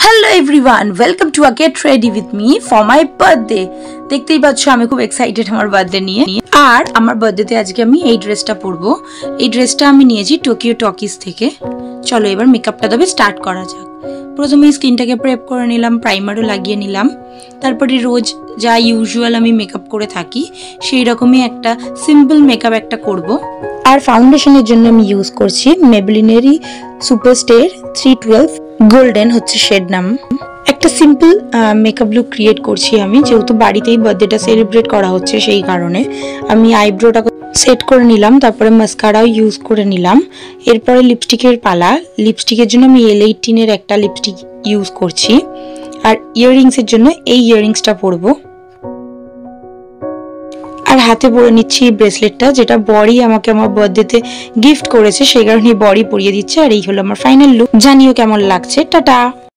Hello everyone, welcome to get ready with me for my birthday. দেখতেই পাচ্ছ আমি খুব এক্সাইটেড আমার বার্থডে নিয়ে। আর আমার বার্থডেতে আজকে আমি এই ড্রেসটা পরবো। এই ড্রেসটা আমি নিয়েছি টোকিও টকিজ থেকে। চলো এবার মেকআপটা তবে স্টার্ট করা যাক। প্রথমে স্কিনটাকে প্রেপ করে নিলাম, প্রাইমারও লাগিয়ে নিলাম। তারপরে রোজ যা ইউজুয়াল আমি মেকআপ করে থাকি সেই রকমই একটা সিম্পল মেকআপ একটা করব। আর ফাউন্ডেশনের জন্য আমি ইউজ করছি মেবলিনেরই সুপারস্টার 312 গোল্ডেন হচ্ছে শেড নাম। একটা সিম্পল মেকআপ লুক ক্রিয়েট করছি আমি, যেহেতু বাড়িতেই বার্থডেটা সেলিব্রেট করা হচ্ছে সেই কারণে আমি আইব্রোটাকে সেট করে নিলাম, তারপরে মাস্কারাও ইউজ করে নিলাম। এরপরে লিপস্টিকের পালা। লিপস্টিকের জন্য আমি L18 একটা লিপস্টিক ইউজ করছি। আর ইয়াররিংসের জন্য এই ইয়াররিংসটা পরবো। আর হাতে পরে নিচ্ছি ব্রেসলেটটা, যেটা বড়ি আমাকে আমার বার্থডেতে গিফট করেছে, সেই কারণে বড়ি পরিয়ে দিচ্ছে। আর এই হলো আমার ফাইনাল লুক। জানিও কেমন লাগছে। টাটা।